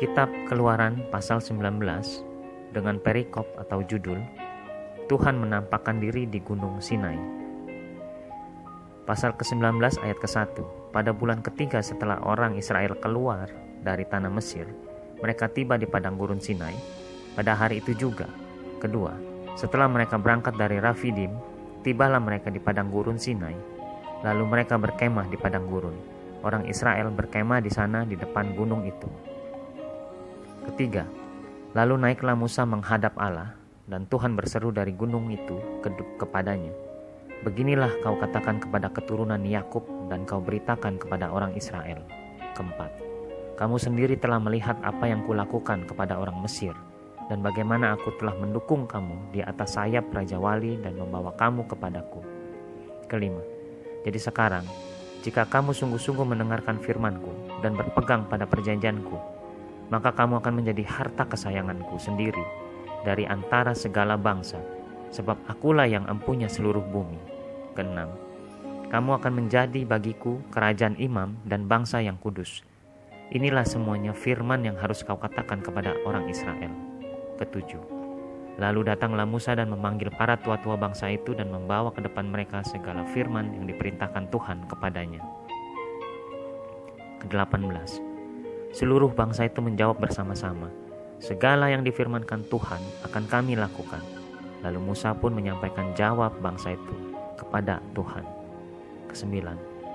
Kitab Keluaran pasal 19 dengan perikop atau judul Tuhan menampakkan diri di Gunung Sinai. Pasal ke-19 ayat ke-1. Pada bulan ketiga setelah orang Israel keluar dari tanah Mesir, mereka tiba di padang gurun Sinai pada hari itu juga. Kedua, setelah mereka berangkat dari Rafidim, tibalah mereka di padang gurun Sinai. Lalu mereka berkemah di padang gurun. Orang Israel berkemah di sana di depan gunung itu. Ketiga, lalu naiklah Musa menghadap Allah, dan Tuhan berseru dari gunung itu kepadanya, "Beginilah kau katakan kepada keturunan Yakub dan kau beritakan kepada orang Israel." Keempat, kamu sendiri telah melihat apa yang kulakukan kepada orang Mesir, dan bagaimana aku telah mendukung kamu di atas sayap Raja Wali dan membawa kamu kepadaku. Kelima, jadi sekarang, jika kamu sungguh-sungguh mendengarkan firman-Ku dan berpegang pada perjanjian-Ku, maka kamu akan menjadi harta kesayangan-Ku sendiri dari antara segala bangsa, sebab Akulah yang empunya seluruh bumi. Keenam, kamu akan menjadi bagiku kerajaan imam dan bangsa yang kudus. Inilah semuanya firman yang harus kau katakan kepada orang Israel. Ketujuh, lalu datanglah Musa dan memanggil para tua-tua bangsa itu dan membawa ke depan mereka segala firman yang diperintahkan Tuhan kepadanya. Ke-18, seluruh bangsa itu menjawab bersama-sama, "Segala yang difirmankan Tuhan akan kami lakukan." Lalu Musa pun menyampaikan jawab bangsa itu kepada Tuhan. Ke-9,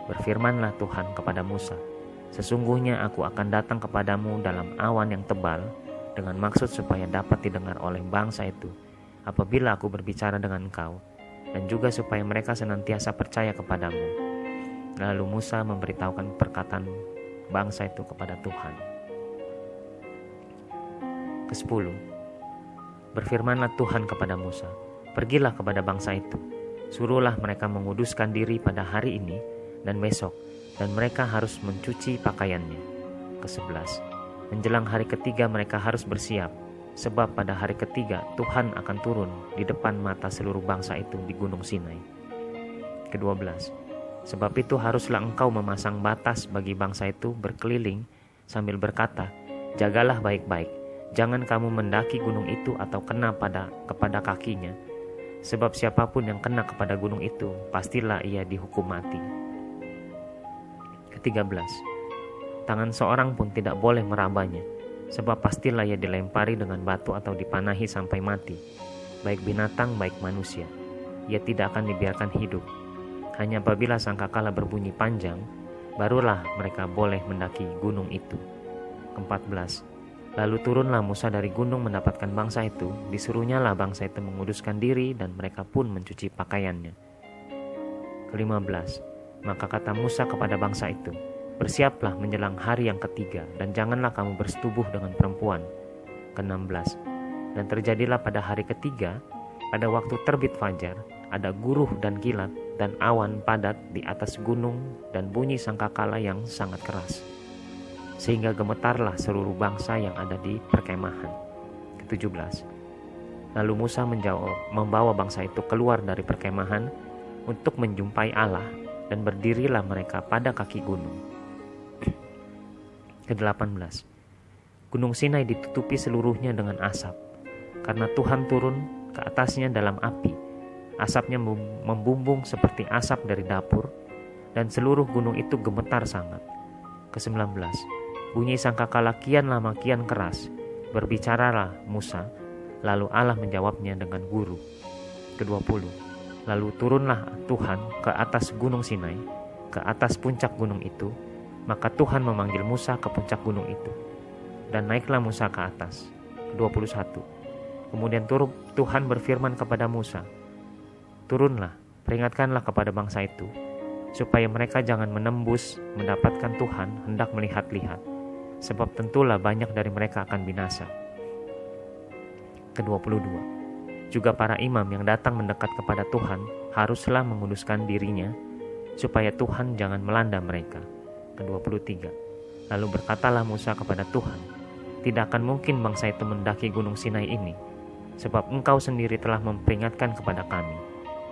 berfirmanlah Tuhan kepada Musa, "Sesungguhnya aku akan datang kepadamu dalam awan yang tebal, dengan maksud supaya dapat didengar oleh bangsa itu apabila aku berbicara dengan engkau, dan juga supaya mereka senantiasa percaya kepadamu." Lalu Musa memberitahukan perkataan bangsa itu kepada Tuhan. Ke-10, berfirmanlah Tuhan kepada Musa, "Pergilah kepada bangsa itu, suruhlah mereka menguduskan diri pada hari ini dan besok, dan mereka harus mencuci pakaiannya." Ke-11, menjelang hari ketiga mereka harus bersiap, sebab pada hari ketiga Tuhan akan turun di depan mata seluruh bangsa itu di Gunung Sinai. Ke-12, sebab itu haruslah engkau memasang batas bagi bangsa itu berkeliling sambil berkata, "Jagalah baik-baik, jangan kamu mendaki gunung itu atau kena kepada kakinya, sebab siapapun yang kena kepada gunung itu, pastilah ia dihukum mati." Ke-13, tangan seorang pun tidak boleh merabanya, sebab pastilah ia dilempari dengan batu atau dipanahi sampai mati, baik binatang baik manusia. Ia tidak akan dibiarkan hidup. Hanya apabila sangkakala berbunyi panjang, barulah mereka boleh mendaki gunung itu. Ke-14, lalu turunlah Musa dari gunung mendapatkan bangsa itu, disuruhnyalah bangsa itu menguduskan diri dan mereka pun mencuci pakaiannya. Ke-15, maka kata Musa kepada bangsa itu, "Bersiaplah menjelang hari yang ketiga dan janganlah kamu bersetubuh dengan perempuan." Ke-16, dan terjadilah pada hari ketiga, pada waktu terbit fajar, ada guruh dan kilat dan awan padat di atas gunung dan bunyi sangkakala yang sangat keras, sehingga gemetarlah seluruh bangsa yang ada di perkemahan. Ke-17, lalu Musa membawa bangsa itu keluar dari perkemahan untuk menjumpai Allah, dan berdirilah mereka pada kaki gunung. Ke-18, Gunung Sinai ditutupi seluruhnya dengan asap, karena Tuhan turun ke atasnya dalam api. Asapnya membumbung seperti asap dari dapur, dan seluruh gunung itu gemetar sangat. Ke-19, bunyi sangkakala kian lama kian keras. Berbicaralah Musa, lalu Allah menjawabnya dengan guru. Ke-20, lalu turunlah Tuhan ke atas gunung Sinai, ke atas puncak gunung itu. Maka Tuhan memanggil Musa ke puncak gunung itu, dan naiklah Musa ke atas. Ke-21, kemudian Tuhan berfirman kepada Musa, "Turunlah, peringatkanlah kepada bangsa itu, supaya mereka jangan menembus mendapatkan Tuhan hendak melihat-lihat, sebab tentulah banyak dari mereka akan binasa." Ke-22, juga para imam yang datang mendekat kepada Tuhan haruslah menguduskan dirinya, supaya Tuhan jangan melanda mereka. Ke-23, lalu berkatalah Musa kepada Tuhan, "Tidak akan mungkin bangsa itu mendaki gunung Sinai ini, sebab engkau sendiri telah memperingatkan kepada kami.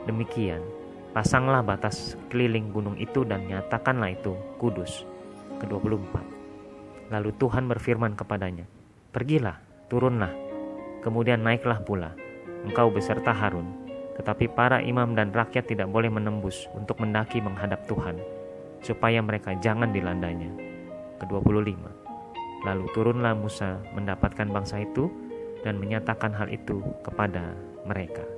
Demikian, pasanglah batas keliling gunung itu dan nyatakanlah itu kudus." Ke-24, Lalu Tuhan berfirman kepadanya, "Pergilah, turunlah, kemudian naiklah pula, engkau beserta Harun. Tetapi para imam dan rakyat tidak boleh menembus untuk mendaki menghadap Tuhan, supaya mereka jangan dilandanya." Ke-25. Lalu turunlah Musa mendapatkan bangsa itu dan menyatakan hal itu kepada mereka.